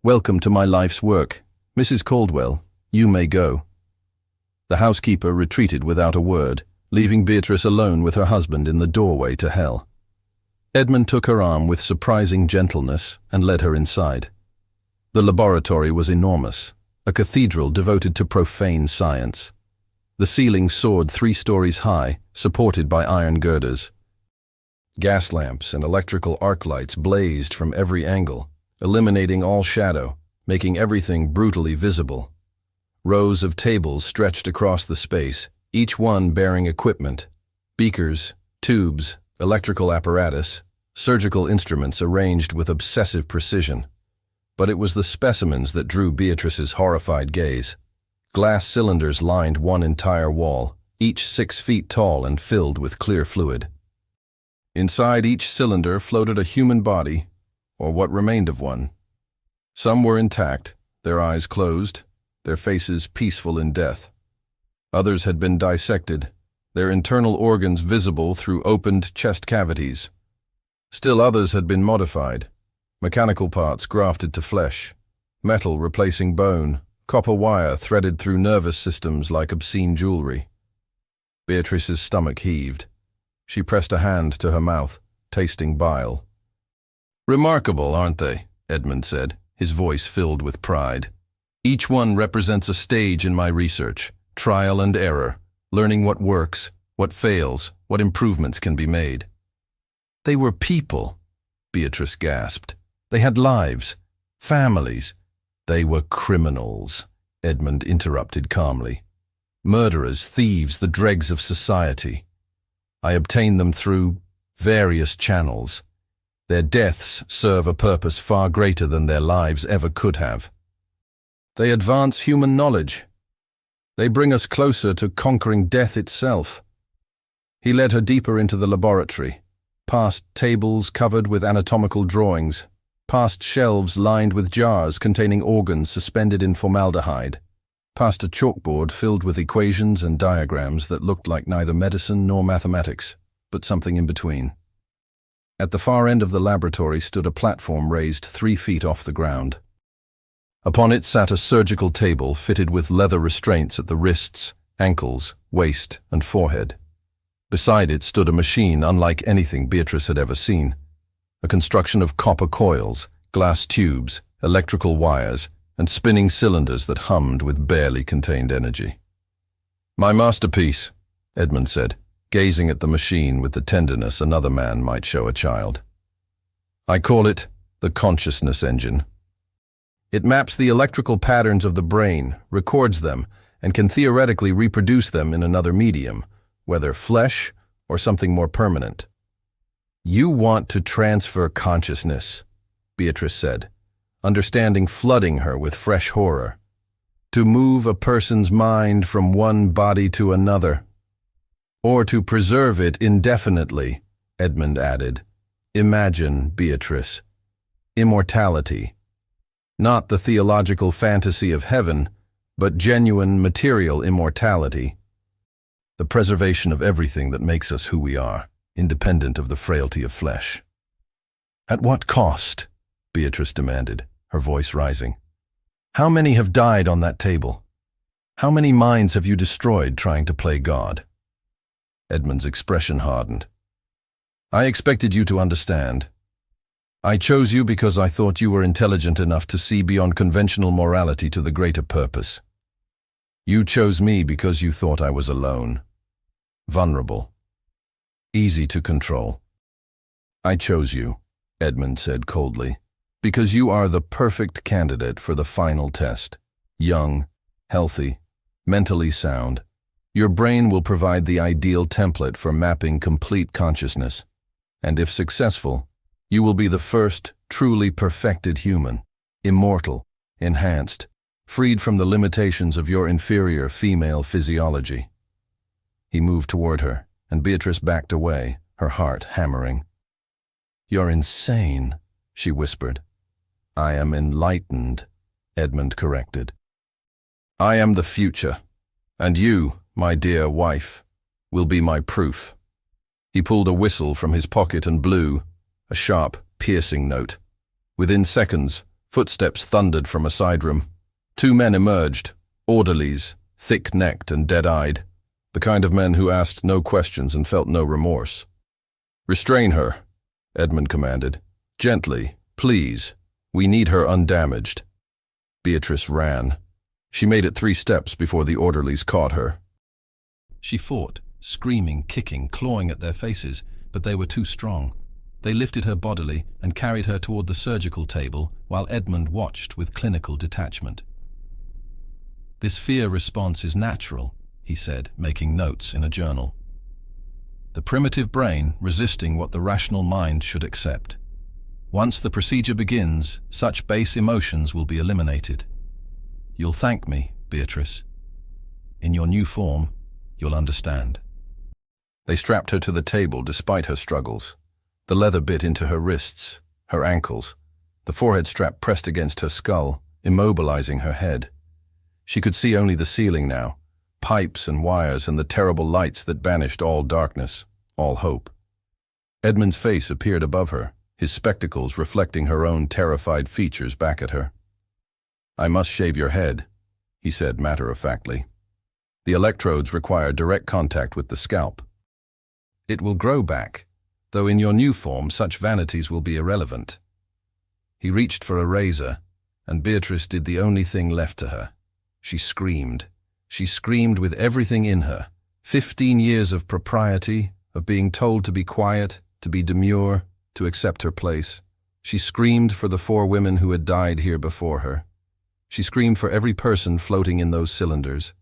"Welcome to my life's work. Mrs. Caldwell, you may go." The housekeeper retreated without a word, leaving Beatrice alone with her husband in the doorway to hell. Edmund took her arm with surprising gentleness and led her inside. The laboratory was enormous, a cathedral devoted to profane science. The ceiling soared 3 stories high, supported by iron girders. Gas lamps and electrical arc lights blazed from every angle, eliminating all shadow, making everything brutally visible. Rows of tables stretched across the space, each one bearing equipment, beakers, tubes, electrical apparatus, surgical instruments arranged with obsessive precision. But it was the specimens that drew Beatrice's horrified gaze. Glass cylinders lined one entire wall, each 6 feet tall and filled with clear fluid. Inside each cylinder floated a human body, or what remained of one. Some were intact, their eyes closed, their faces peaceful in death. Others had been dissected, their internal organs visible through opened chest cavities. Still others had been modified, mechanical parts grafted to flesh, metal replacing bone, copper wire threaded through nervous systems like obscene jewelry. Beatrice's stomach heaved. She pressed a hand to her mouth, tasting bile. "Remarkable, aren't they?" Edmund said, his voice filled with pride. "Each one represents a stage in my research, trial and error, learning what works, what fails, what improvements can be made." "They were people," Beatrice gasped. "They had lives, families." "They were criminals," Edmund interrupted calmly. "Murderers, thieves, the dregs of society. I obtained them through various channels. Their deaths serve a purpose far greater than their lives ever could have. They advance human knowledge. They bring us closer to conquering death itself." He led her deeper into the laboratory, past tables covered with anatomical drawings, past shelves lined with jars containing organs suspended in formaldehyde, past a chalkboard filled with equations and diagrams that looked like neither medicine nor mathematics, but something in between. At the far end of the laboratory stood a platform raised 3 feet off the ground. Upon it sat a surgical table fitted with leather restraints at the wrists, ankles, waist, and forehead. Beside it stood a machine unlike anything Beatrice had ever seen, a construction of copper coils, glass tubes, electrical wires, and spinning cylinders that hummed with barely contained energy. "My masterpiece," Edmund said, gazing at the machine with the tenderness another man might show a child. "I call it the consciousness engine. It maps the electrical patterns of the brain, records them, and can theoretically reproduce them in another medium, whether flesh or something more permanent." "You want to transfer consciousness," Beatrice said, understanding flooding her with fresh horror. "To move a person's mind from one body to another. Or to preserve it indefinitely," Edmund added. "Imagine, Beatrice, immortality. Not the theological fantasy of heaven, but genuine material immortality. The preservation of everything that makes us who we are, independent of the frailty of flesh." "At what cost?" Beatrice demanded, her voice rising. "How many have died on that table? How many minds have you destroyed trying to play God?" Edmund's expression hardened. "I expected you to understand. I chose you because I thought you were intelligent enough to see beyond conventional morality to the greater purpose. You chose me because you thought I was alone, vulnerable, easy to control. I chose you," Edmund said coldly, "because you are the perfect candidate for the final test. Young, healthy, mentally sound. Your brain will provide the ideal template for mapping complete consciousness, and if successful, you will be the first truly perfected human, immortal, enhanced, freed from the limitations of your inferior female physiology." He moved toward her, and Beatrice backed away, her heart hammering. "You're insane," she whispered. "I am enlightened," Edmund corrected. "I am the future, and you, my dear wife, will be my proof." He pulled a whistle from his pocket and blew, a sharp, piercing note. Within seconds, footsteps thundered from a side room. 2 men emerged, orderlies, thick-necked and dead-eyed, the kind of men who asked no questions and felt no remorse. "Restrain her," Edmund commanded. "Gently, please. We need her undamaged." Beatrice ran. She made it 3 steps before the orderlies caught her. She fought, screaming, kicking, clawing at their faces, but they were too strong. They lifted her bodily and carried her toward the surgical table while Edmund watched with clinical detachment. "This fear response is natural," he said, making notes in a journal. "The primitive brain resisting what the rational mind should accept. Once the procedure begins, such base emotions will be eliminated. You'll thank me, Beatrice. In your new form, you'll understand." They strapped her to the table despite her struggles. The leather bit into her wrists, her ankles. The forehead strap pressed against her skull, immobilizing her head. She could see only the ceiling now, pipes and wires and the terrible lights that banished all darkness, all hope. Edmund's face appeared above her, his spectacles reflecting her own terrified features back at her. "I must shave your head," he said matter-of-factly. "The electrodes require direct contact with the scalp. It will grow back, though in your new form such vanities will be irrelevant." He reached for a razor, and Beatrice did the only thing left to her. She screamed. She screamed with everything in her. 15 years of propriety, of being told to be quiet, to be demure, to accept her place. She screamed for the 4 women who had died here before her. She screamed for every person floating in those cylinders.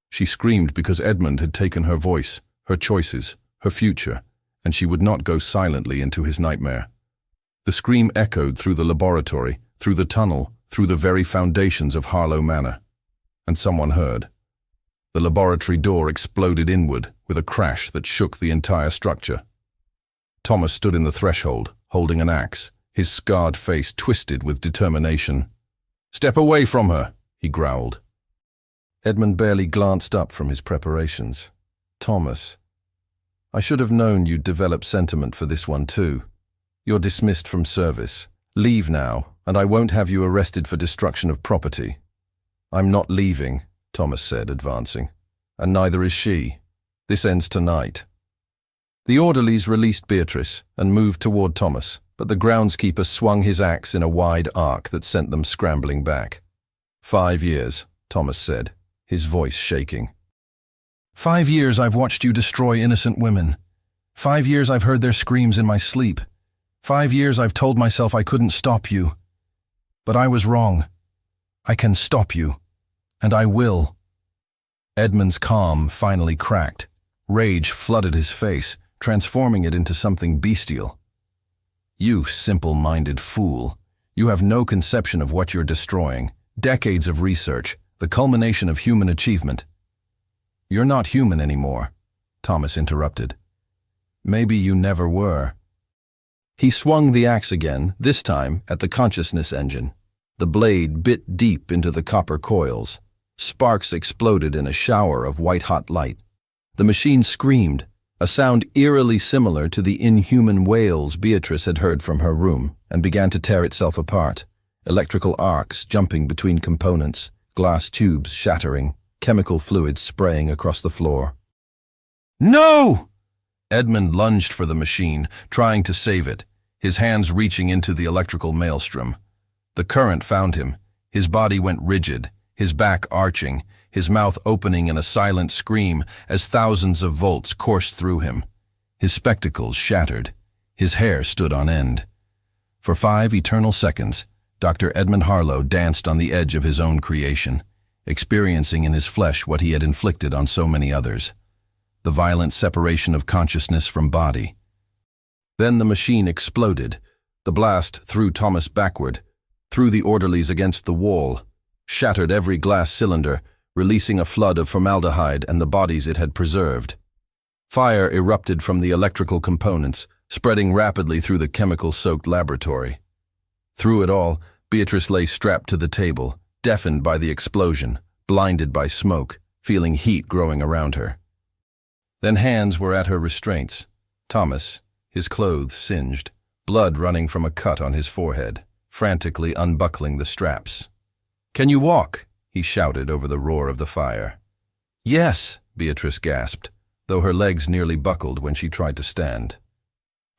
She screamed because Edmund had taken her voice, her choices, her future, and she would not go silently into his nightmare. The scream echoed through the laboratory, through the tunnel, through the very foundations of Harlow Manor. And someone heard. The laboratory door exploded inward with a crash that shook the entire structure. Thomas stood in the threshold, holding an axe, his scarred face twisted with determination. "Step away from her," he growled. Edmund barely glanced up from his preparations. "Thomas, I should have known you'd develop sentiment for this one too. You're dismissed from service. Leave now, and I won't have you arrested for destruction of property." "I'm not leaving," Thomas said, advancing. "And neither is she. This ends tonight." The orderlies released Beatrice and moved toward Thomas, but the groundskeeper swung his axe in a wide arc that sent them scrambling back. 5 years, Thomas said, his voice shaking. 5 years I've watched you destroy innocent women. 5 years I've heard their screams in my sleep. 5 years I've told myself I couldn't stop you. But I was wrong. I can stop you. And I will. Edmund's calm finally cracked. Rage flooded his face, transforming it into something bestial. "You simple-minded fool. You have no conception of what you're destroying. Decades of research, the culmination of human achievement." "You're not human anymore," Thomas interrupted. "Maybe you never were." He swung the axe again, this time at the consciousness engine. The blade bit deep into the copper coils. Sparks exploded in a shower of white-hot light. The machine screamed, a sound eerily similar to the inhuman wails Beatrice had heard from her room, and began to tear itself apart. Electrical arcs jumping between components, glass tubes shattering, chemical fluids spraying across the floor. "No!" Edmund lunged for the machine, trying to save it, his hands reaching into the electrical maelstrom. The current found him. His body went rigid, his back arching, his mouth opening in a silent scream as thousands of volts coursed through him. His spectacles shattered. His hair stood on end. For 5 eternal seconds, Dr. Edmund Harlow danced on the edge of his own creation, experiencing in his flesh what he had inflicted on so many others. The violent separation of consciousness from body. Then the machine exploded. The blast threw Thomas backward, threw the orderlies against the wall, shattered every glass cylinder, releasing a flood of formaldehyde and the bodies it had preserved. Fire erupted from the electrical components, spreading rapidly through the chemical-soaked laboratory. Through it all, Beatrice lay strapped to the table, deafened by the explosion, blinded by smoke, feeling heat growing around her. Then hands were at her restraints. Thomas, his clothes singed, blood running from a cut on his forehead, frantically unbuckling the straps. "Can you walk?" he shouted over the roar of the fire. "Yes," Beatrice gasped, though her legs nearly buckled when she tried to stand.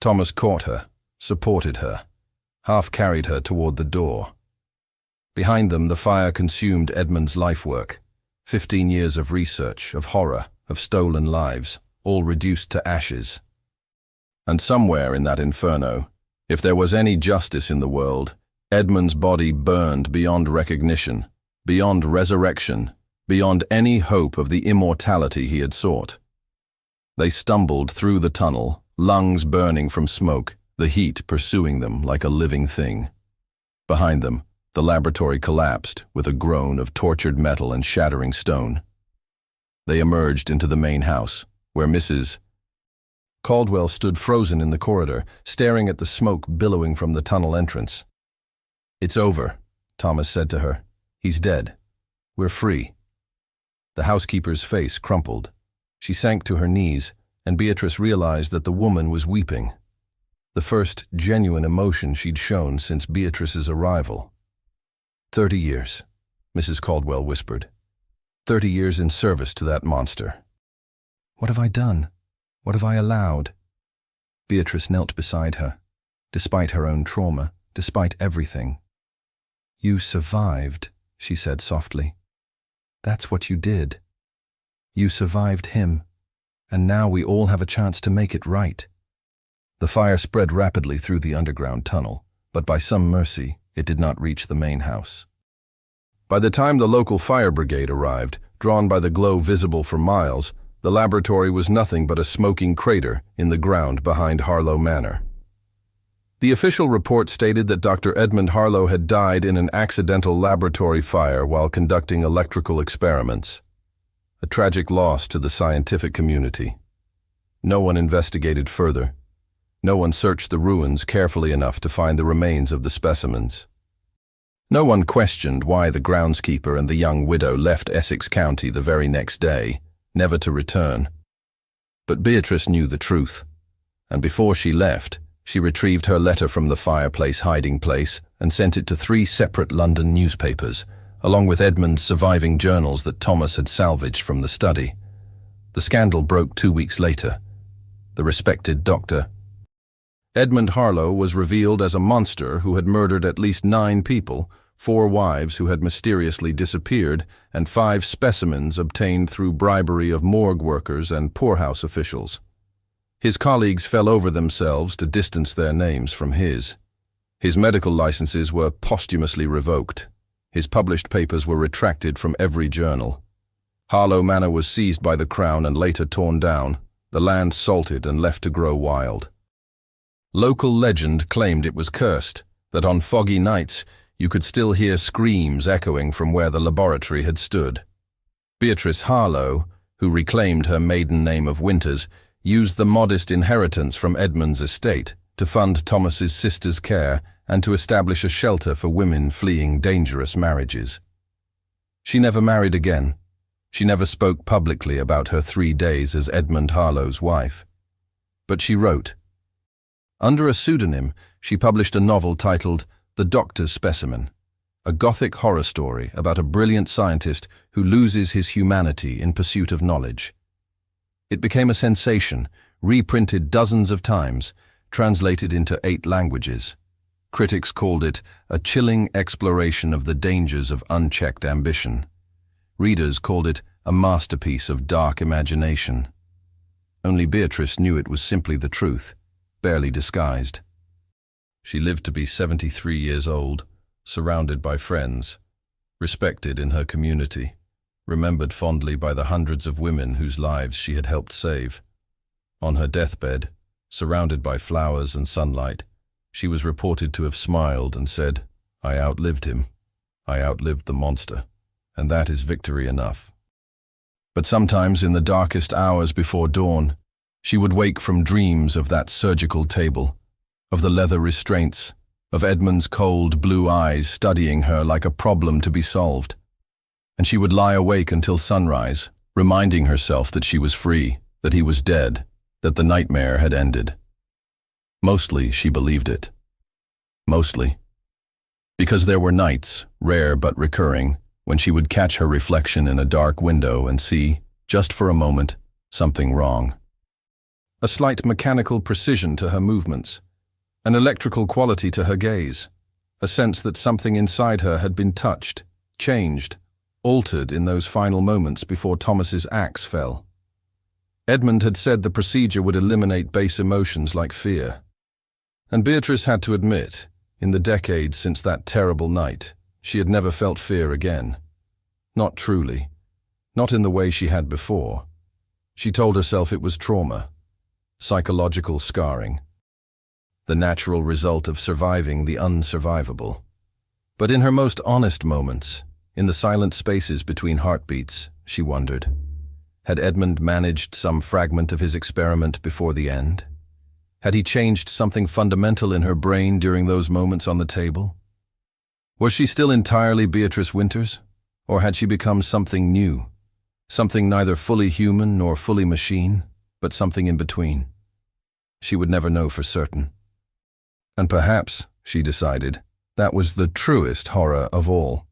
Thomas caught her, supported her, half carried her toward the door. Behind them, the fire consumed Edmund's life work. 15 years of research, of horror, of stolen lives, all reduced to ashes. And somewhere in that inferno, if there was any justice in the world, Edmund's body burned beyond recognition, beyond resurrection, beyond any hope of the immortality he had sought. They stumbled through the tunnel, lungs burning from smoke, the heat pursuing them like a living thing. Behind them, the laboratory collapsed with a groan of tortured metal and shattering stone. They emerged into the main house, where Mrs. Caldwell stood frozen in the corridor, staring at the smoke billowing from the tunnel entrance. "It's over," Thomas said to her. "He's dead. We're free." The housekeeper's face crumpled. She sank to her knees, and Beatrice realized that the woman was weeping. The first genuine emotion she'd shown since Beatrice's arrival. 30 years, Mrs. Caldwell whispered. 30 years in service to that monster. "What have I done? What have I allowed?" Beatrice knelt beside her, despite her own trauma, despite everything. "You survived," she said softly. "That's what you did. You survived him, and now we all have a chance to make it right." The fire spread rapidly through the underground tunnel, but by some mercy, it did not reach the main house. By the time the local fire brigade arrived, drawn by the glow visible for miles, the laboratory was nothing but a smoking crater in the ground behind Harlow Manor. The official report stated that Dr. Edmund Harlow had died in an accidental laboratory fire while conducting electrical experiments. A tragic loss to the scientific community. No one investigated further. No one searched the ruins carefully enough to find the remains of the specimens. No one questioned why the groundskeeper and the young widow left Essex County the very next day, never to return. But Beatrice knew the truth, and before she left, she retrieved her letter from the fireplace hiding place and sent it to 3 separate London newspapers, along with Edmund's surviving journals that Thomas had salvaged from the study. The scandal broke 2 weeks later. The respected Dr. Edmund Harlow was revealed as a monster who had murdered at least 9 people, 4 wives who had mysteriously disappeared, and 5 specimens obtained through bribery of morgue workers and poorhouse officials. His colleagues fell over themselves to distance their names from his. His medical licenses were posthumously revoked. His published papers were retracted from every journal. Harlow Manor was seized by the Crown and later torn down, the land salted and left to grow wild. Local legend claimed it was cursed, that on foggy nights you could still hear screams echoing from where the laboratory had stood. Beatrice Harlow, who reclaimed her maiden name of Winters, used the modest inheritance from Edmund's estate to fund Thomas's sister's care and to establish a shelter for women fleeing dangerous marriages. She never married again. She never spoke publicly about her 3 days as Edmund Harlow's wife. But she wrote. Under a pseudonym, she published a novel titled The Doctor's Specimen, a gothic horror story about a brilliant scientist who loses his humanity in pursuit of knowledge. It became a sensation, reprinted dozens of times, translated into 8 languages. Critics called it a chilling exploration of the dangers of unchecked ambition. Readers called it a masterpiece of dark imagination. Only Beatrice knew it was simply the truth, barely disguised. She lived to be 73 years old, surrounded by friends, respected in her community, remembered fondly by the hundreds of women whose lives she had helped save. On her deathbed, surrounded by flowers and sunlight, she was reported to have smiled and said, "I outlived him. I outlived the monster, and that is victory enough." But sometimes in the darkest hours before dawn, she would wake from dreams of that surgical table, of the leather restraints, of Edmund's cold blue eyes studying her like a problem to be solved. And she would lie awake until sunrise, reminding herself that she was free, that he was dead, that the nightmare had ended. Mostly she believed it. Mostly. Because there were nights, rare but recurring, when she would catch her reflection in a dark window and see, just for a moment, something wrong. A slight mechanical precision to her movements, an electrical quality to her gaze, a sense that something inside her had been touched, changed, altered in those final moments before Thomas's axe fell. Edmund had said the procedure would eliminate base emotions like fear. And Beatrice had to admit, in the decades since that terrible night, she had never felt fear again. Not truly. Not in the way she had before. She told herself it was trauma, psychological scarring, the natural result of surviving the unsurvivable. But in her most honest moments, in the silent spaces between heartbeats, she wondered, had Edmund managed some fragment of his experiment before the end? Had he changed something fundamental in her brain during those moments on the table? Was she still entirely Beatrice Winters, or had she become something new? Something neither fully human nor fully machine, but something in between. She would never know for certain. And perhaps, she decided, that was the truest horror of all.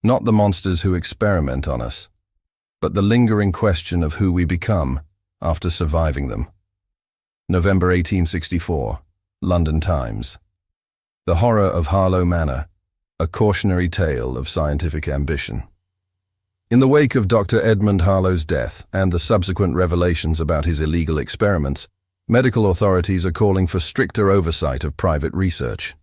Not the monsters who experiment on us, but the lingering question of who we become after surviving them. November 1864, London Times. The Horror of Harlow Manor, a cautionary tale of scientific ambition. In the wake of Dr. Edmund Harlow's death and the subsequent revelations about his illegal experiments, medical authorities are calling for stricter oversight of private research.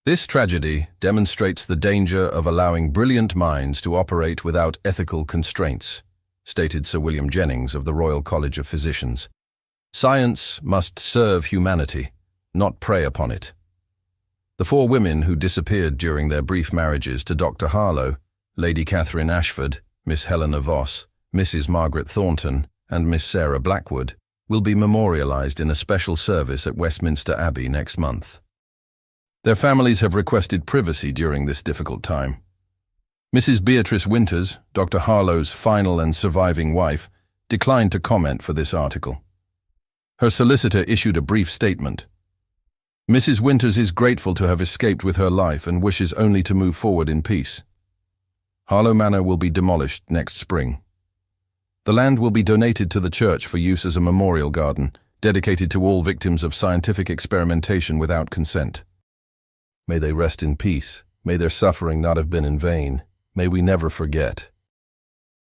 This tragedy demonstrates the danger of allowing brilliant minds to operate without ethical constraints, stated Sir William Jennings of the Royal College of Physicians. Science must serve humanity, not prey upon it. The 4 women who disappeared during their brief marriages to Dr. Harlow, Lady Catherine Ashford, Miss Helena Voss, Mrs. Margaret Thornton, and Miss Sarah Blackwood, will be memorialized in a special service at Westminster Abbey next month. Their families have requested privacy during this difficult time. Mrs. Beatrice Winters, Dr. Harlow's final and surviving wife, declined to comment for this article. Her solicitor issued a brief statement. Mrs. Winters is grateful to have escaped with her life and wishes only to move forward in peace. Harlow Manor will be demolished next spring. The land will be donated to the church for use as a memorial garden, dedicated to all victims of scientific experimentation without consent. May they rest in peace. May their suffering not have been in vain. May we never forget.